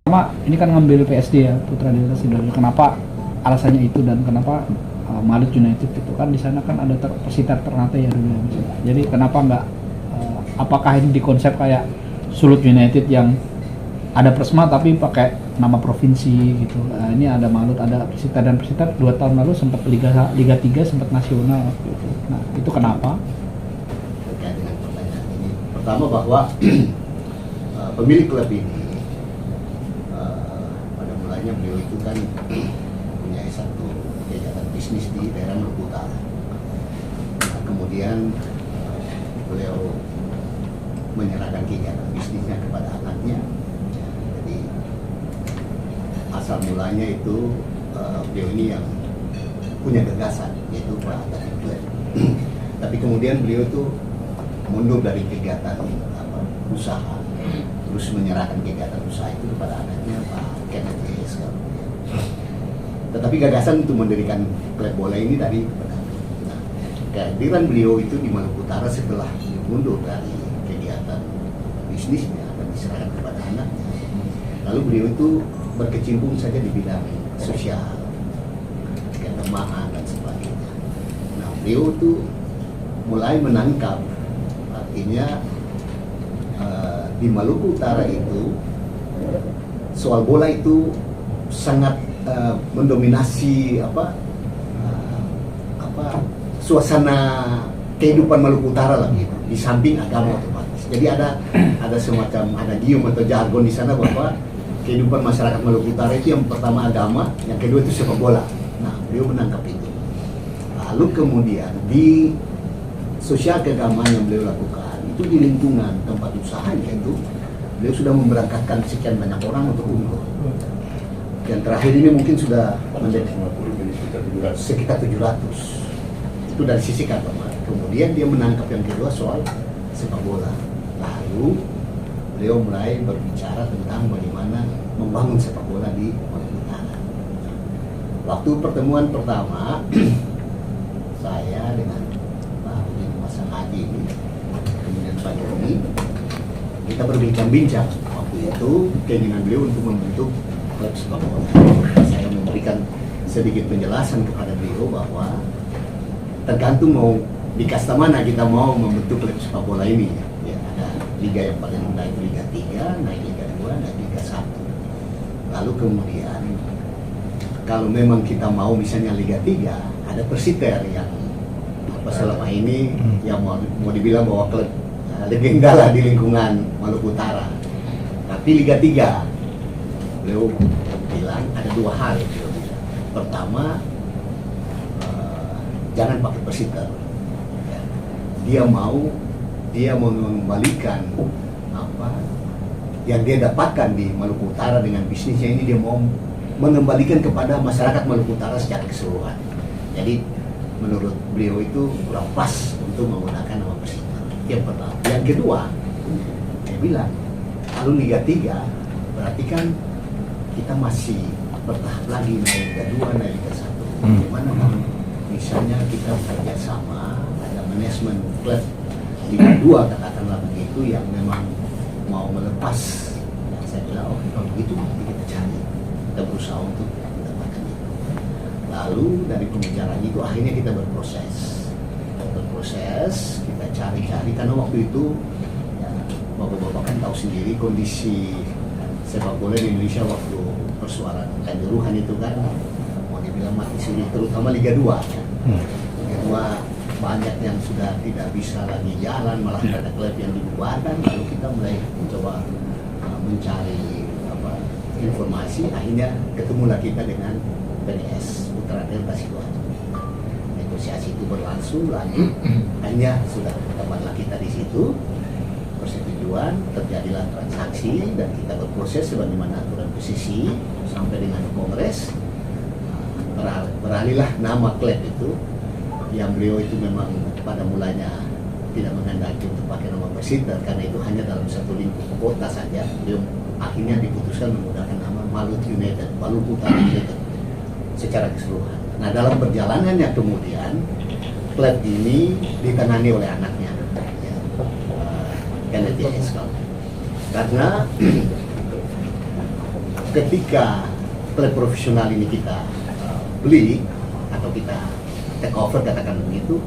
Pertama, ini kan ngambil PSD ya, Putra Delta Sidoarjo. Kenapa alasannya itu dan kenapa Malut United itu kan di sana kan ada Persita Ternate ya dulu. Jadi kenapa nggak apakah ini di konsep kayak Sulut United yang ada Persma tapi pakai nama provinsi gitu. Ini ada Malut, ada Persita, dan Persita 2 tahun lalu sempat Liga 3 sempat nasional gitu. Nah, itu kenapa? Terkait dengan pertanyaan ini, pertama bahwa pemilik klub ini pada mulanya beliau itu kan punya satu kegiatan bisnis di daerah Maluku Utara. Nah, kemudian beliau menyerahkan kegiatan bisnisnya kepada anaknya. Jadi asal mulanya itu beliau ini yang punya gagasan, yaitu Pak Taufik Klep. Tapi kemudian beliau itu mundur dari kegiatan usaha, terus menyerahkan kegiatan usaha itu kepada anaknya Pak Kenneth J.S. Tetapi gagasan untuk mendirikan klub bola ini dari nah, kehadiran beliau itu di Maluku Utara setelah mundur dari kegiatan bisnisnya dan diserahkan kepada anaknya. Lalu beliau itu berkecimpung saja di bidang sosial, keagamaan dan sebagainya. Nah, beliau itu mulai menangkap, artinya di Maluku Utara itu soal bola itu sangat mendominasi suasana kehidupan Maluku Utara lah gitu, di samping agama otomatis. Jadi ada semacam gium atau jargon di sana bahwa kehidupan masyarakat Maluku Utara itu yang pertama agama, yang kedua itu sepak bola. Nah, beliau menangkap itu. Lalu kemudian di sosial keagamaan yang beliau lakukan itu di lingkungan tempat usahanya itu beliau sudah memberangkatkan sekian banyak orang untuk umroh. Yang terakhir ini mungkin sudah menjadi sekitar 700. Itu dari sisi agama. Kemudian dia menangkap yang kedua soal sepak bola. Lalu beliau mulai berbicara tentang bagaimana membangun sepak bola di Maluku Utara. Waktu pertemuan pertama saya dengan Pak Mas Hadi ini, kemudian Pak Joni, kita berbincang-bincang. Waktu itu keinginan beliau untuk membentuk klub sepak bola. Saya memberikan sedikit penjelasan kepada beliau bahwa tergantung mau di kasta mana kita mau membentuk klub sepak bola ini. Ya, ada liga yang paling rendah itu Liga 3, naik Liga 2, naik Liga 1. Lalu kemudian kalau memang kita mau misalnya Liga 3, ada Persiter yang selama ini yang mau dibilang bahwa klub legenda lah di lingkungan Maluku Utara. Tapi Liga 3 beliau bilang ada 2 hal yang beliau bilang. Pertama, jangan pakai Persiter. Ya. Dia mau mengembalikan apa yang dia dapatkan di Maluku Utara dengan bisnisnya ini, dia mau mengembalikan kepada masyarakat Maluku Utara secara keseluruhan. Jadi menurut beliau itu kurang pas untuk menggunakan nama Persita. Yang pertama. Yang kedua, dia bilang kalau Liga 3 berarti kan kita masih bertahap lagi naik Liga 2, naik Liga 1. Bagaimana kalau misalnya kita bekerja sama, ada manajemen klub Liga 2 katakanlah begitu yang memang mau melepas. Dan saya bilang, oh kalau begitu kita cari, kita berusaha untuk mendapatkan itu. Lalu dari pembicaraan itu akhirnya kita berproses, kita cari-cari karena waktu itu ya, bapak-bapak kan tahu sendiri kondisi sepak bola di Indonesia waktu persuaran Kanjuruhan itu kan mau dibilang mati suri, terutama Liga 2 ya. Liga 2 banyak yang sudah tidak bisa lagi jalan, malah ada klub yang dibubarkan. Lalu kita mulai mencoba mencari informasi, akhirnya ketemulah kita dengan PDS Putra Delta Sidoarjo. Negosiasi itu berlangsung, lanjut, hanya sudah dapatlah kita di situ persetujuan, terjadilah transaksi dan kita berproses sebagaimana aturan PSSI sampai dengan kongres. Beralihlah nama klub itu yang beliau itu memang pada mulanya tidak menghendaki untuk pakai nama Persita karena itu hanya dalam satu lingkup kota saja. Beliau akhirnya diputuskan menggunakan nama Malut United, Maluku Utara United secara keseluruhan. Nah, dalam perjalanannya kemudian klub ini ditangani oleh anaknya, ya, Kenneth J.S. Karena ketika klub profesional ini kita beli atau kita take over katakan begitu,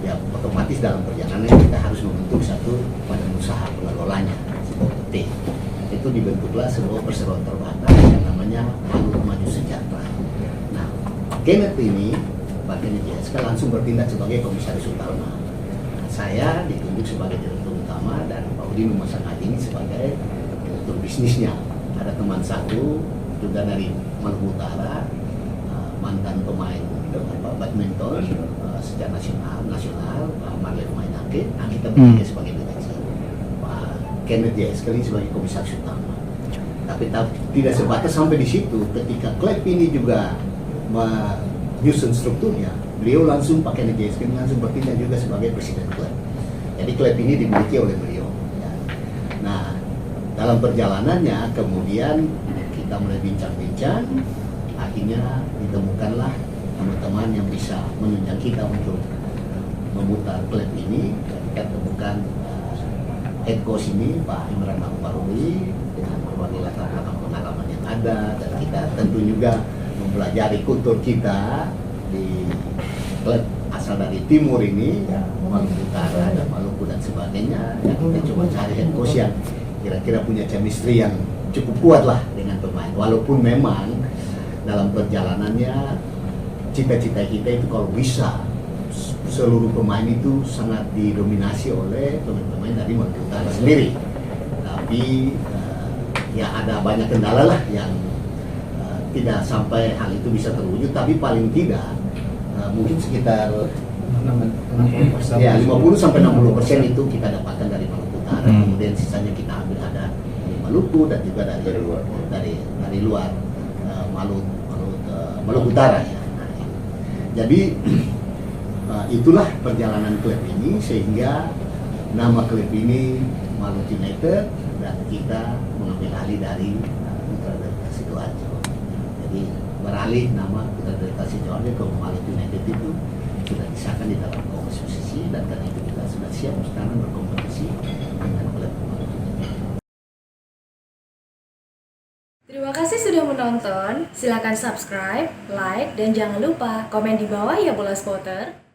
ya otomatis dalam perjalanan kita harus membentuk satu badan usaha pengelolanya, sebuah PT. Itu dibentuklah sebuah perseroan terbatas yang namanya Maluku Maju Sejahtera. Nah, Kenneth ini, Pak Kenneth JSK langsung bertindak sebagai komisaris utama. Saya ditunjuk sebagai direktur utama dan Pak Udin memasang ini sebagai direktur bisnisnya. Ada teman satu juga dari Maluku Utara, mantan pemain badminton secara nasional, Pak Marlev Mainake. Nah, kita bertiga sebagai direksi. Pak Kenneth JSK ini sebagai komisaris utama. Tapi tidak sebatas sampai di situ. Ketika klub ini juga menyusun strukturnya, beliau langsung Pak Kenneth JSK langsung bertindak juga sebagai presiden klub. Jadi klub ini dimiliki oleh beliau. Ya. Nah, dalam perjalanannya kemudian kita mulai bincang-bincang, akhirnya ditemukanlah teman-teman yang bisa menunjang kita untuk memutar klub ini. Kita temukan head coach ini Pak Imran Akbaruli dengan berbagai latar belakang pengalaman yang ada, dan kita tentu juga mempelajari kultur kita di klub asal dari timur ini, ya, Maluku Utara dan Maluku dan sebagainya. Ya, kita coba cari head coach yang kira-kira punya chemistry yang cukup kuat lah dengan pemain. Walaupun memang dalam perjalanannya cita-cita kita itu kalau bisa seluruh pemain itu sangat didominasi oleh pemain-pemain dari Maluku Utara sendiri. Tapi ya ada banyak kendala lah yang tidak sampai hal itu bisa terwujud. Tapi paling tidak mungkin sekitar 50% ya 50-60% itu kita dapatkan dari Maluku Utara. Kemudian sisanya kita ambil ada dari Maluku dan juga dari luar Maluku Utara ya. Nah, jadi itulah perjalanan klub ini sehingga nama klub ini Maluku United, dan kita mengambil alih dari Putra Delta Sidoarjo. Jadi beralih nama Putra Delta Sidoarjo ke Maluku United itu sudah disahkan di dalam konstitusi, dan karena itu kita sudah siap sekarang berkompetisi dengan klub Maluku United. Terima kasih sudah menonton. Silakan subscribe, like, dan jangan lupa komen di bawah ya Bola Spotter.